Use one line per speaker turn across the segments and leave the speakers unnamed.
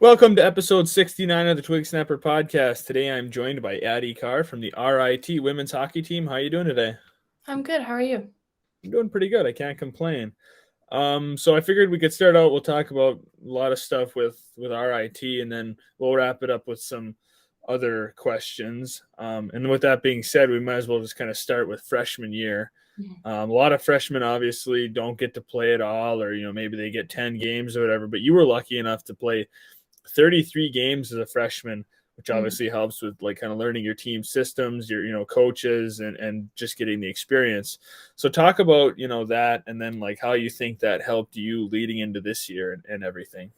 Welcome to episode 69 of the Twig Snapper Podcast. Today I'm joined by Addie Carr from the RIT women's hockey team. How are you doing today?
I'm good. How are you?
I'm doing pretty good. I can't complain. So I figured we could start out. We'll talk about a lot of stuff with RIT, and then we'll wrap it up with some other questions. And with that being said, we might as well just kind of start with freshman year. A lot of freshmen obviously don't get to play at all, or maybe they get 10 games or whatever. But you were lucky enough to play 33 games as a freshman, which obviously helps with like kind of learning your team systems, your coaches, and just getting the experience. So talk about that, and then like how you think that helped you leading into this year and everything.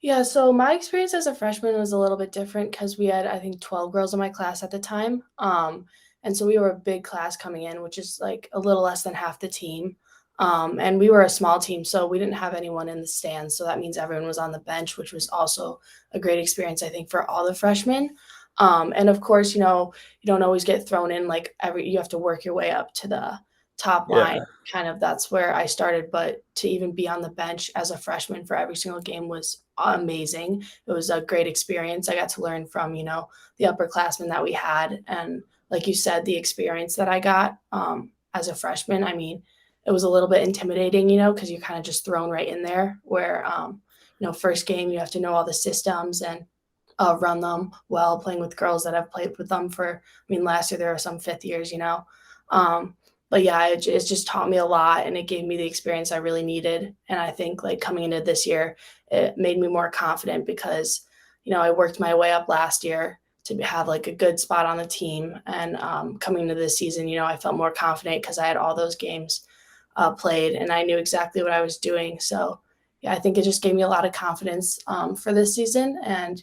Yeah, so my experience as a freshman was a little bit different because we had, I think, 12 girls in my class at the time. And so we were a big class coming in, which is like a little less than half the team. And we were a small team, so we didn't have anyone in the stands. So that means everyone was on the bench, which was also a great experience, I think, for all the freshmen. And of course, you don't always get thrown in like you have to work your way up to the top line.
Yeah.
Kind of that's where I started. But to even be on the bench as a freshman for every single game was amazing. It was a great experience. I got to learn from, the upperclassmen that we had. And like you said, the experience that I got as a freshman, I mean, it was a little bit intimidating, because you're kind of just thrown right in there where, first game, you have to know all the systems and run them well, playing with girls that have played with them last year there were some fifth years. But yeah, it's just taught me a lot, and it gave me the experience I really needed. And I think like coming into this year, it made me more confident because, I worked my way up last year to have like a good spot on the team. And coming into this season, I felt more confident because I had all those games played and I knew exactly what I was doing. So yeah, I think it just gave me a lot of confidence for this season. And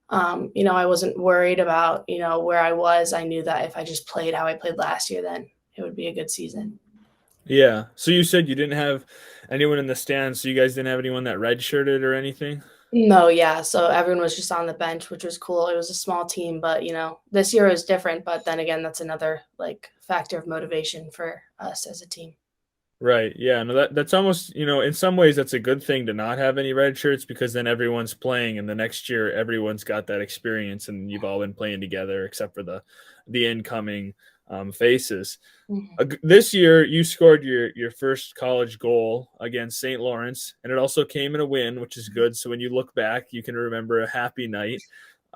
I wasn't worried about, where I was. I knew that if I just played how I played last year, then it would be a good season.
Yeah. So you said you didn't have anyone in the stands, so you guys didn't have anyone that redshirted or anything?
No, yeah. So everyone was just on the bench, which was cool. It was a small team, but this year is different. But then again, that's another like factor of motivation for us as a team.
Right. Yeah. No, that's almost, in some ways that's a good thing to not have any red shirts, because then everyone's playing, and the next year everyone's got that experience, and you've all been playing together except for the incoming faces. This year you scored your first college goal against St. Lawrence, and it also came in a win, which is good. So when you look back, you can remember a happy night.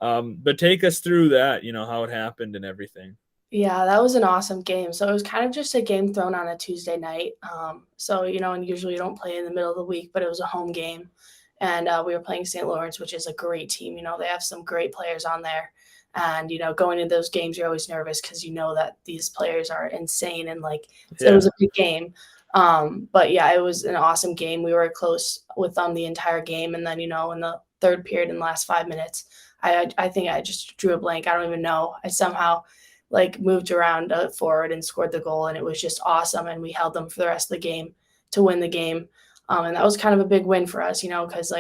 But take us through that, how it happened and everything.
Yeah, that was an awesome game. So it was kind of just a game thrown on a Tuesday night. And usually you don't play in the middle of the week, but it was a home game. And we were playing St. Lawrence, which is a great team. They have some great players on there. And, going into those games, you're always nervous because you know that these players are insane. And it was a big game. But yeah, it was an awesome game. We were close with them the entire game. And then, in the third period, in the last 5 minutes, I think I just drew a blank. I don't even know. I somehow moved around forward and scored the goal, and it was just awesome. And we held them for the rest of the game to win the game. And that was kind of a big win for us, because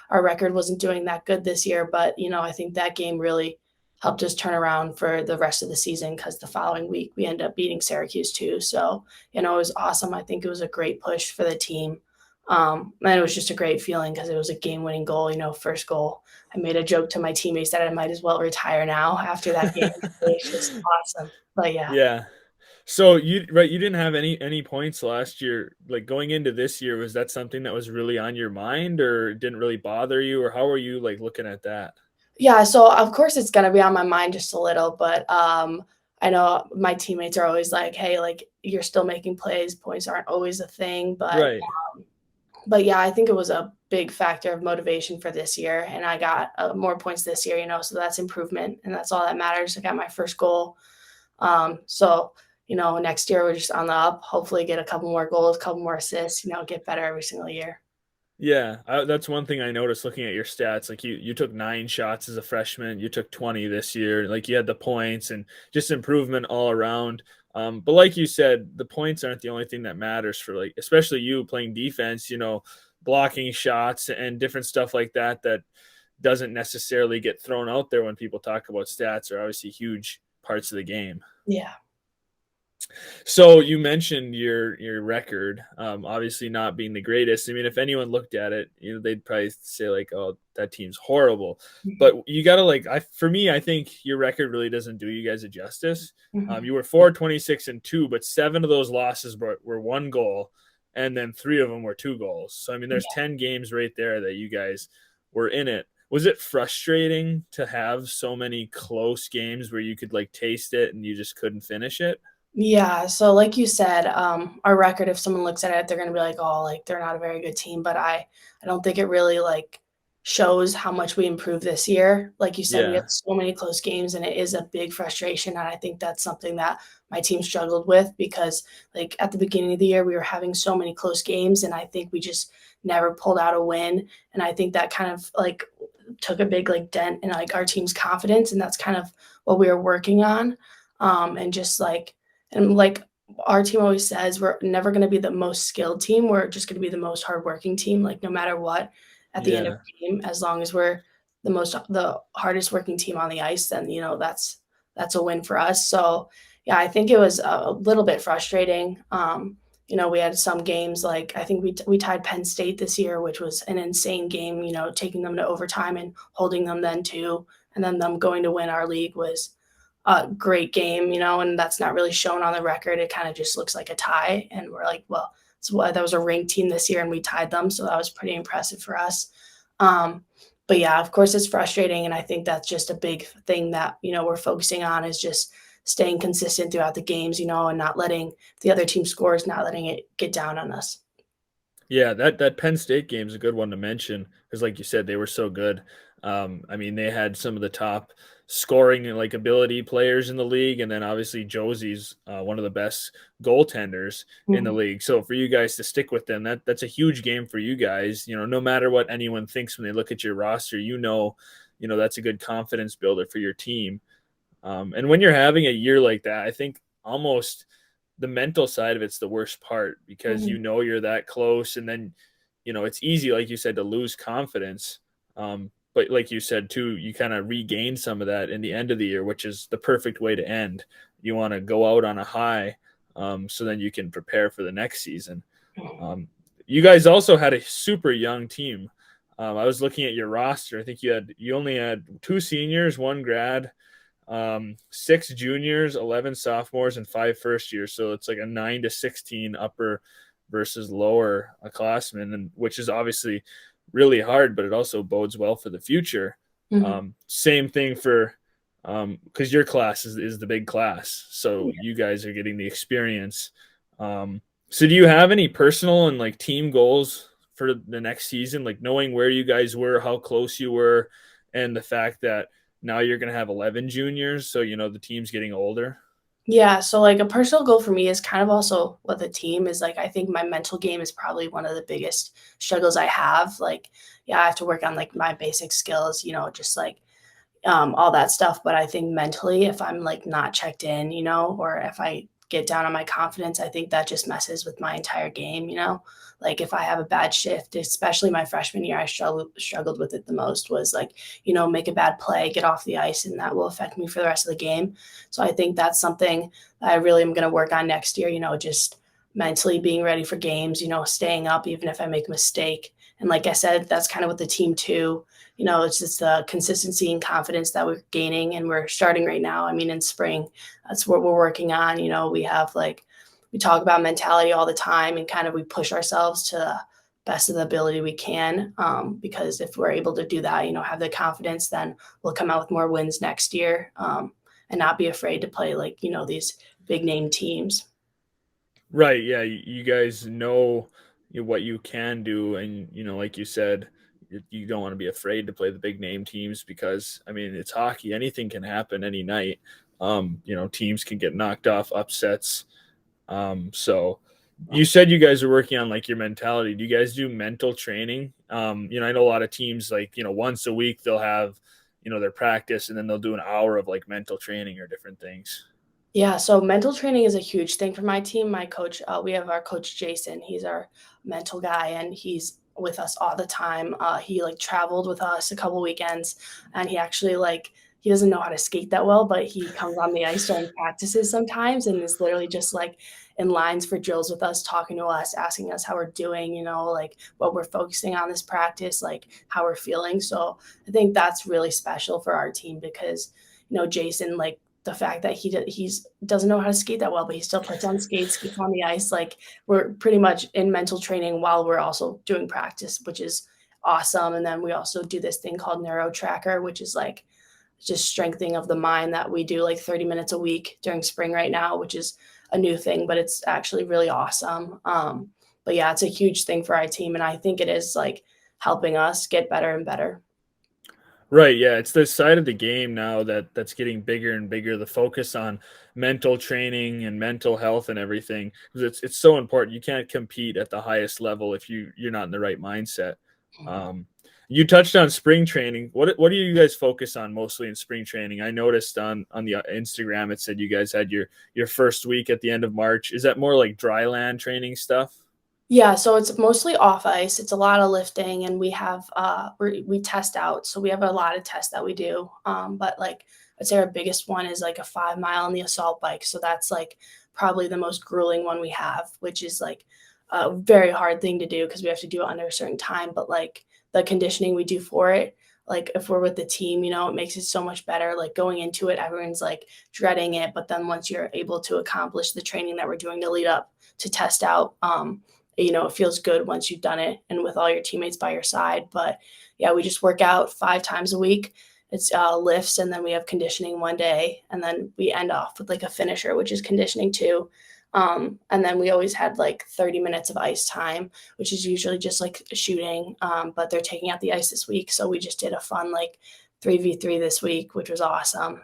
our record wasn't doing that good this year. But, I think that game really helped us turn around for the rest of the season because the following week we ended up beating Syracuse too. So, it was awesome. I think it was a great push for the team. And it was just a great feeling because it was a game-winning goal, first goal. I made a joke to my teammates that I might as well retire now after that game. It's just awesome. But yeah.
Yeah. So you didn't have any points last year. Like going into this year, was that something that was really on your mind, or it didn't really bother you, or how were you like looking at that?
Yeah, so of course it's gonna be on my mind just a little, but I know my teammates are always like, "Hey, like you're still making plays. Points aren't always a thing."
Right.
But yeah, I think it was a big factor of motivation for this year, and I got more points this year, so that's improvement, and that's all that matters. I got my first goal. So, next year we're just on the up, hopefully get a couple more goals, a couple more assists, get better every single year.
Yeah, that's one thing I noticed looking at your stats. Like you took 9 shots as a freshman, you took 20 this year. Like you had the points and just improvement all around. But like you said, the points aren't the only thing that matters for like, especially you playing defense. Blocking shots and different stuff like that doesn't necessarily get thrown out there when people talk about stats are obviously huge parts of the game.
Yeah.
So you mentioned your record, obviously not being the greatest. I mean, if anyone looked at it, they'd probably say like, "Oh, that team's horrible." But you gotta like, for me, I think your record really doesn't do you guys a justice.
Mhm.
You were 4-26-2, but 7 of those losses were 1 goal, and then 3 of them were 2 goals. So I mean, there's 10 games right there that you guys were in it. Was it frustrating to have so many close games where you could like taste it and you just couldn't finish it?
Yeah, so like you said, our record, if someone looks at it, they're gonna be like, "Oh, like they're not a very good team." But I don't think it really like shows how much we improved this year. Like you said, we
Yeah,
had so many close games, and it is a big frustration. And I think that's something that my team struggled with because, like at the beginning of the year, we were having so many close games, and I think we just never pulled out a win. And I think that kind of like took a big like dent in like our team's confidence, and that's kind of what we were working on. And just like and like our team always says, we're never going to be the most skilled team. We're just going to be the most hardworking team. Like no matter what, at the end of
yeah.
the game, as long as we're the hardest working team on the ice, then that's a win for us. So yeah, I think it was a little bit frustrating. We had some games like I think we tied Penn State this year, which was an insane game. Taking them to overtime and holding them then too, and then them going to win our league was a great game, and that's not really shown on the record. It kind of just looks like a tie. And we're like, well, that was a ranked team this year and we tied them. So that was pretty impressive for us. Um, but yeah, of course it's frustrating. And I think that's just a big thing that, we're focusing on is just staying consistent throughout the games, and not letting the other team scores, not letting it get down on us.
Yeah, that Penn State game is a good one to mention because, like you said, they were so good. I mean, they had some of the top scoring and like ability players in the league, and then obviously Josie's one of the best goaltenders in the
Mhm.
league. So for you guys to stick with them, that's a huge game for you guys. No matter what anyone thinks when they look at your roster, that's a good confidence builder for your team. And when you're having a year like that, I think almost the mental side of it's the worst part because
Mhm.
you're that close, and then it's easy, like you said, to lose confidence. But like you said too, you kind of regain some of that in the end of the year, which is the perfect way to end. You want to go out on a high, so then you can prepare for the next season. Um, you guys also had a super young team. I was looking at your roster. I think you only had 2 seniors, 1 grad, 6 juniors, 11 sophomores, and 5 first years. So it's like a 9-16 upper versus lower classmen, and which is obviously really hard, but it also bodes well for the future.
Mhm.
Same thing for because your class is the big class, so you guys are getting the experience. So do you have any personal and like team goals for the next season, like knowing where you guys were, how close you were, and the fact that now you're going to have 11 juniors, so the team's getting older?
Yeah, so like a personal goal for me is kind of also what the team is like. I think my mental game is probably one of the biggest struggles I have. Like, yeah, I have to work on like my basic skills, just like all that stuff. But I think mentally, if I'm like not checked in, or if I get down on my confidence, I think that just messes with my entire game. Like if I have a bad shift, especially my freshman year, I struggled with it the most was like, make a bad play, get off the ice, and that will affect me for the rest of the game. So I think that's something that I really am going to work on next year, just mentally being ready for games, staying up even if I make a mistake. And like I said, that's kind of with the team too. It's just the consistency and confidence that we're gaining and we're starting right now. I mean, in spring, that's what we're working on. We have like, we talk about mentality all the time and kind of we push ourselves to the best of the ability we can. Because if we're able to do that, have the confidence, then we'll come out with more wins next year and not be afraid to play like, these big name teams.
Right. Yeah. You guys know what you can do. And, like you said, you don't want to be afraid to play the big name teams because, I mean, it's hockey. Anything can happen any night. Teams can get knocked off, upsets. So you said you guys are working on like your mentality. Do you guys do mental training? I know a lot of teams like, once a week they'll have, their practice and then they'll do an hour of like mental training or different things.
Yeah, so mental training is a huge thing for my team. My coach, we have our coach Jason. He's our mental guy, and he's with us all the time. He like traveled with us a couple weekends, and he actually like he doesn't know how to skate that well, but he comes on the ice during practices sometimes and is literally just like in lines for drills with us, talking to us, asking us how we're doing, like what we're focusing on this practice, like how we're feeling. So I think that's really special for our team because, Jason, like the fact that he's doesn't know how to skate that well, but he still puts on skates, gets on the ice. Like we're pretty much in mental training while we're also doing practice, which is awesome. And then we also do this thing called neuro tracker, which is like just strengthening of the mind that we do like 30 minutes a week during spring right now, which is a new thing, but it's actually really awesome. But yeah, it's a huge thing for our team. And I think it is like helping us get better and better.
Right, yeah, it's this side of the game now that's getting bigger and bigger. The focus on mental training and mental health and everything, because it's so important. You can't compete at the highest level if you're not in the right mindset. Um, you touched on spring training. What do you guys focus on mostly in spring training? I noticed on the Instagram it said you guys had your first week at the end of March. Is that more like dry land training stuff?
Yeah, so it's mostly off ice. It's a lot of lifting, and we have we test out. So we have a lot of tests that we do. But like I'd say our biggest one is like a 5 mile on the assault bike. So that's like probably the most grueling one we have, which is like a very hard thing to do because we have to do it under a certain time. But like the conditioning we do for it, like if we're with the team, it makes it so much better. Like going into it, everyone's like dreading it, but then once you're able to accomplish the training that we're doing to lead up to test out, it feels good once you've done it and with all your teammates by your side. But yeah, we just work out 5 times a week. It's lifts, and then we have conditioning one day, and then we end off with like a finisher, which is conditioning too. And then we always had like 30 minutes of ice time, which is usually just like shooting. But they're taking out the ice this week, so we just did a fun like 3v3 this week, which was awesome.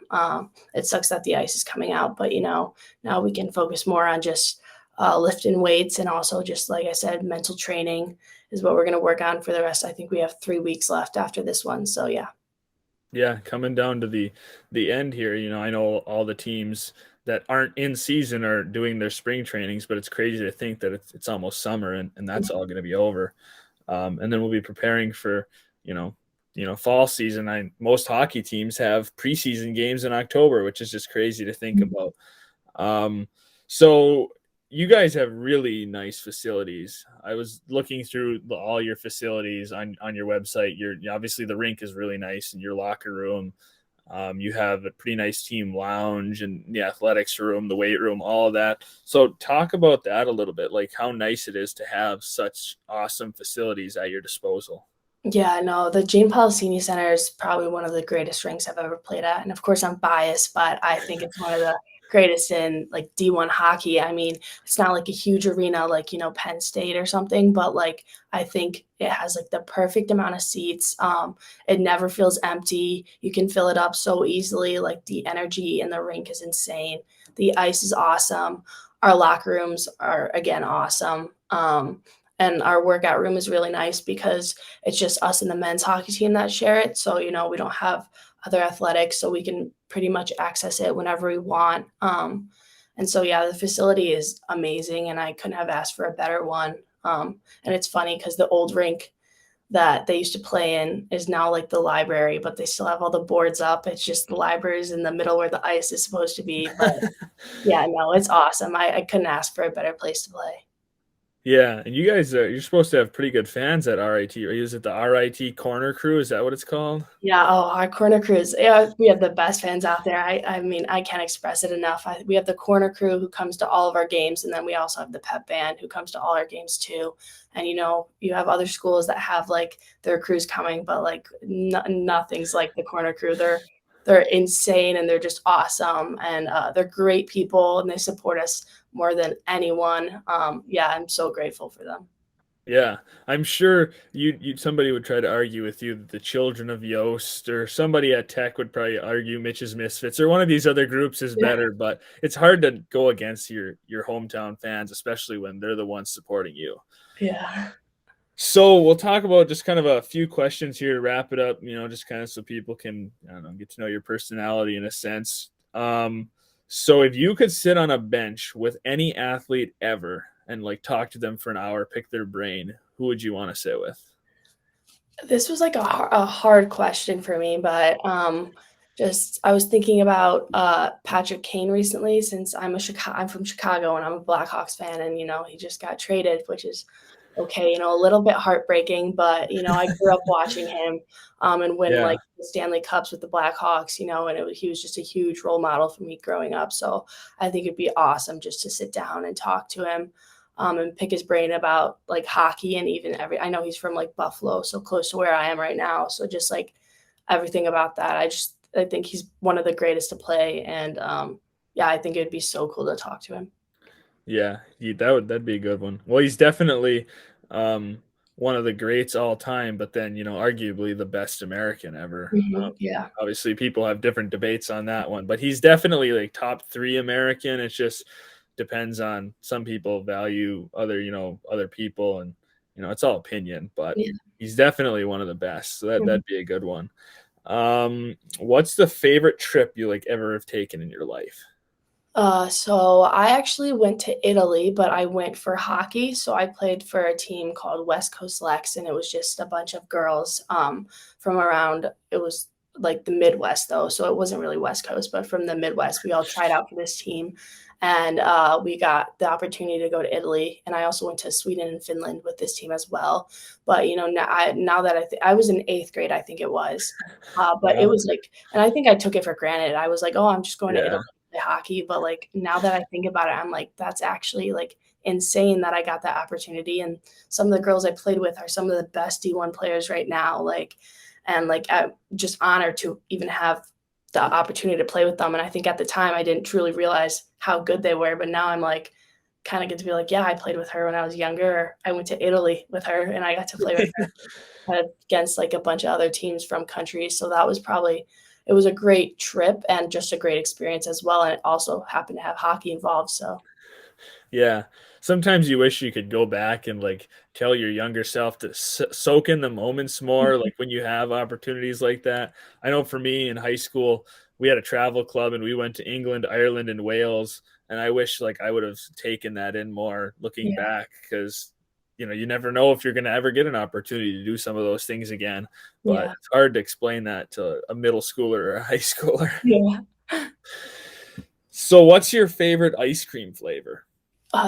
It sucks that the ice is coming out, but now we can focus more on just lifting weights, and also just like I said, mental training is what we're going to work on for the rest. I think we have 3 weeks left after this one. So yeah.
Yeah, coming down to the end here, I know all the teams that aren't in season are doing their spring trainings, but it's crazy to think that it's almost summer and that's all going to be over. And then we'll be preparing for, fall season. Most hockey teams have preseason games in October, which is just crazy to think about. So you guys have really nice facilities. I was looking through all your facilities on your website. Obviously the rink is really nice, and your locker room. You have a pretty nice team lounge and the athletics room, the weight room, all of that. So talk about that a little bit, like how nice it is to have such awesome facilities at your disposal.
Yeah, no, the Gene Palasini Center is probably one of the greatest rinks I've ever played at. And of course, I'm biased, but I think it's one of the greatest in like D1 hockey. I mean, it's not like a huge arena like, Penn State or something, but like I think it has like the perfect amount of seats. It never feels empty. You can fill it up so easily. Like the energy in the rink is insane. The ice is awesome. Our locker rooms are again awesome. And our workout room is really nice because it's just us and the men's hockey team that share it. So, we don't have other athletics, so we can pretty much access it whenever we want. And so, yeah, the facility is amazing, and I couldn't have asked for a better one. And it's funny because the old rink that they used to play in is now like the library, but they still have all the boards up. It's just the library is in the middle where the ice is supposed to be. But yeah, no, it's awesome. I couldn't ask for a better place to play.
Yeah, and you guys you're supposed to have pretty good fans at RIT. Or is it the RIT Corner Crew? Is that what it's called?
Yeah, oh, our corner crews. Yeah, we have the best fans out there. I mean, I can't express it enough. We have the corner crew who comes to all of our games, and then we also have the pep band who comes to all our games too. And you have other schools that have like their crews coming, but like nothing's like the corner crew. They're insane, and they're just awesome, and they're great people, and they support us more than anyone. Yeah, I'm so grateful for them.
Yeah, I'm sure you somebody would try to argue with you that the Children of Yost or somebody at Tech would probably argue Mitch's Misfits or one of these other groups is
Yeah.
better, but it's hard to go against your hometown fans, especially when they're the ones supporting you.
Yeah.
So we'll talk about just kind of a few questions here to wrap it up, just kind of so people can, I don't know, get to know your personality in a sense. So if you could sit on a bench with any athlete ever and like talk to them for an hour, pick their brain, who would you want to sit with?
This was like a hard question for me, but Just I was thinking about Patrick Kane recently since I'm from Chicago and I'm a Blackhawks fan, and he just got traded, which is okay, a little bit heartbreaking, but I grew up watching him and win
Yeah.
like the Stanley Cups with the Blackhawks, and he was just a huge role model for me growing up. So I think it'd be awesome just to sit down and talk to him. And pick his brain about like hockey and even I know he's from like Buffalo, so close to where I am right now. So just like everything about that. I think he's one of the greatest to play, and yeah, I think it'd be so cool to talk to him.
Yeah, that'd be a good one. Well, he's definitely um, one of the greats all time, but then arguably the best American ever.
Yeah,
Obviously, people have different debates on that one, but he's definitely like top three American. It just depends on some people value other people, and it's all opinion. But
yeah.
he's definitely one of the best, so
Mhm.
that'd be a good one. What's the favorite trip you like ever have taken in your life?
So I actually went to Italy, but I went for hockey. So I played for a team called West Coast Lex, and it was just a bunch of girls from around. It was like the Midwest, though, so it wasn't really West Coast, but from the Midwest. We all tried out for this team, and we got the opportunity to go to Italy. And I also went to Sweden and Finland with this team as well. But now that I was in eighth grade, I think it was. But it
Wow.
was like, and I think I took it for granted. I was like, oh, I'm just going to
Yeah.
Italy hockey, but like now that I think about it, I'm like, that's actually like insane that I got that opportunity. And some of the girls I played with are some of the best D1 players right now. Like, and like I'm just honored to even have the opportunity to play with them. And I think at the time I didn't truly realize how good they were, but now I'm like kind of get to be like, yeah, I played with her when I was younger. I went to Italy with her and I got to play with against like a bunch of other teams from countries. So that was probably it was a great trip and just a great experience as well. And it also happened to have hockey involved. So
Yeah. Sometimes you wish you could go back and like tell your younger self to soak in the moments more, like when you have opportunities like that. I know for me in high school, we had a travel club and we went to England, Ireland, and Wales. And I wish like I would have taken that in more looking
yeah,
back because you never know if you're going to ever get an opportunity to do some of those things again. But
yeah,
it's hard to explain that to a middle schooler or a high schooler.
yeah.
So, what's your favorite ice cream flavor?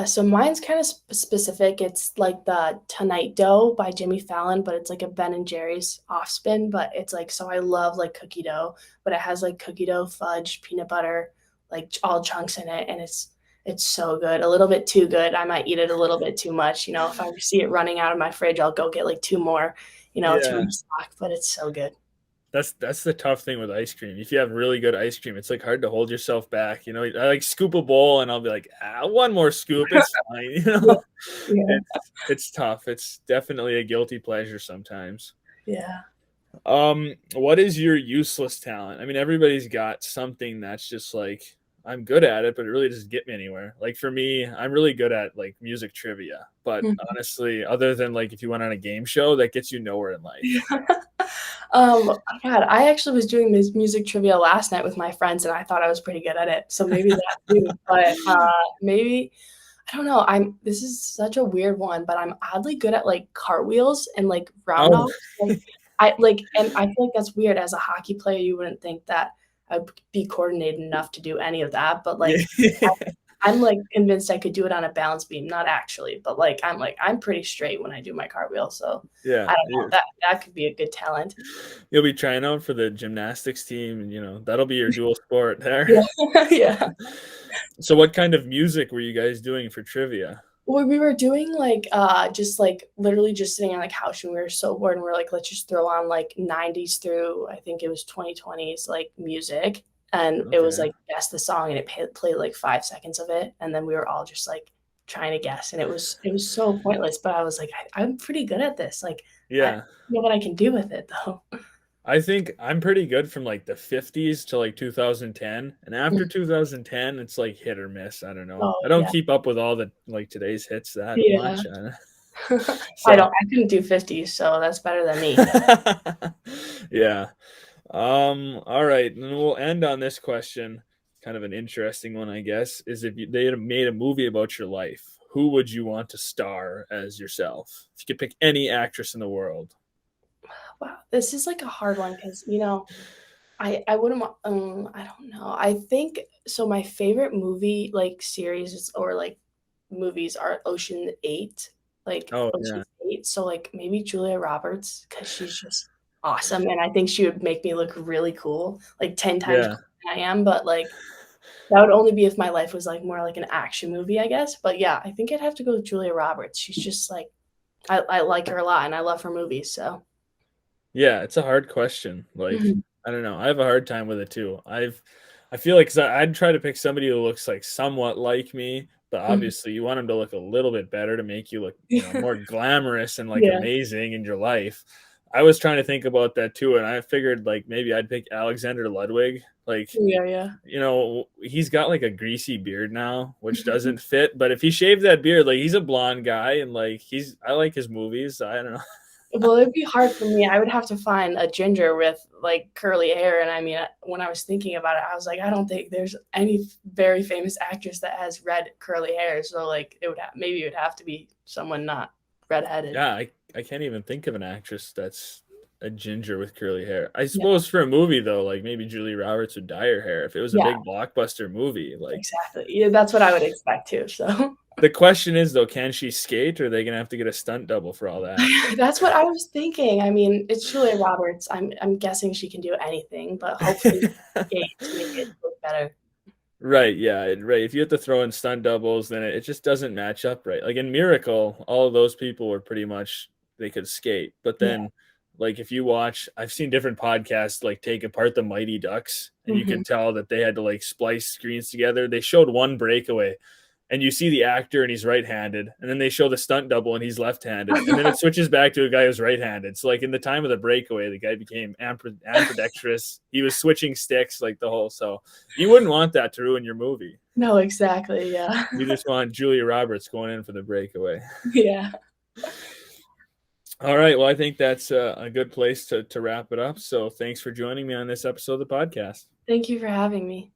So mine's kind of specific. It's like the Tonight Dough by Jimmy Fallon, but it's like a Ben and Jerry's off spin. But it's like so I love like cookie dough, but it has like cookie dough, fudge, peanut butter, like all chunks in it, and it's so good. A little bit too good. I might eat it a little bit too much. If I see it running out of my fridge, I'll go get like two more. To
Yeah.
restock. But it's so good.
That's the tough thing with ice cream. If you have really good ice cream, it's like hard to hold yourself back. I like scoop a bowl and I'll be like, one more scoop, it's fine.
Yeah, yeah,
It's tough. It's definitely a guilty pleasure sometimes.
yeah.
What is your useless talent? I mean, everybody's got something that's just like I'm good at it, but it really doesn't get me anywhere. Like for me, I'm really good at like music trivia, but
Mhm.
honestly, other than like if you went on a game show, that gets you nowhere in life.
God, I actually was doing this music trivia last night with my friends, and I thought I was pretty good at it, so maybe that too, but, maybe I don't know, this is such a weird one, but I'm oddly good at, like, cartwheels and, like,
Oh,
round-offs, and I feel like that's weird. As a hockey player, you wouldn't think that I'd be coordinated enough to do any of that, but,
yeah.
like, I'm, like, convinced I could do it on a balance beam, not actually, but, like, I'm pretty straight when I do my cartwheel, so
Yeah,
I don't know, that could be a good talent.
you'll be trying out for the gymnastics team, and that'll be your dual sport there.
Yeah, yeah.
So, what kind of music were you guys doing for trivia?
Well, we were doing, like, just, like, literally just sitting on the couch, and we were so bored, and we are like, "Let's just throw on, like, 90s through" I think it was 2020s, like, music, and it was,
Okay.
like, guess the song, and it played, like, 5 seconds of it, and then we were all just, like, trying to guess, and it was so pointless, but I was like, I'm pretty good at this, like, I
Yeah,
know what I can do with it, though."
I think I'm pretty good from like the 50s to like 2010, and after 2010, it's like hit or miss. I don't know.
Oh,
I don't
yeah.
keep up with all the like today's hits that
Yeah.
much. So,
I couldn't do 50, so that's better than me.
yeah. All right, and we'll end on this question. Kind of an interesting one, I guess. Is if they had made a movie about your life, who would you want to star as yourself? If you could pick any actress in the world.
Wow, this is, like, a hard one because I wouldn't I don't know. I think so my favorite movie, like, series or, like, movies are Ocean 8, like,
Oh yeah,
Ocean's 8, so, like, maybe Julia Roberts because she's just awesome, and I think she would make me look really cool, like, 10 times
yeah,
cooler than I am, but, like, that would only be if my life was, like, more like an action movie, I guess, but yeah, I think I'd have to go with Julia Roberts. She's just, like I like her a lot, and I love her movies, so
yeah. It's a hard question. Like,
Mhm.
I don't know. I have a hard time with it too. I feel like 'cause I'd try to pick somebody who looks like somewhat like me, but
Mhm.
obviously you want them to look a little bit better to make you look, more glamorous and like
Yeah.
amazing in your life. I was trying to think about that too, and I figured like maybe I'd pick Alexander Ludwig. Like,
Yeah, yeah.
he's got like a greasy beard now, which doesn't fit. But if he shaved that beard, like he's a blonde guy, and like I like his movies. I don't know.
Well, it'd be hard for me. I would have to find a ginger with, like, curly hair, and I mean, when I was thinking about it, I was like, "I don't think there's any very famous actress that has red curly hair," so, like, maybe it would have to be someone not redheaded.
Yeah, I can't even think of an actress that's a ginger with curly hair. I
Yeah,
suppose for a movie though, like maybe Julie Roberts would dye her hair if it was a
yeah,
big blockbuster movie. Like
exactly. Yeah, that's what I would expect too, so
the question is though, can she skate or are they gonna have to get a stunt double for all that?
that's what I was thinking. I mean, it's Julia Roberts. I'm guessing she can do anything, but hopefully skate to make it look better.
Right, yeah, right. If you have to throw in stunt doubles, then it just doesn't match up right. Like in Miracle, all of those people were pretty much they could skate. But
Yeah.
then, like if you watch, I've seen different podcasts like take apart the Mighty Ducks, and you
Mhm.
could tell that they had to like splice screens together. They showed one breakaway, and you see the actor and he's right-handed, and then they show the stunt double and he's left-handed, and then it switches back to a guy who's right-handed. So like in the time of the breakaway, the guy became ambidextrous. He was switching sticks like the whole. So you wouldn't want that to ruin your movie.
No, exactly, yeah.
You just want Julia Roberts going in for the breakaway.
Yeah.
All right. Well, I think that's a good place to wrap it up. So thanks for joining me on this episode of the podcast.
Thank you for having me.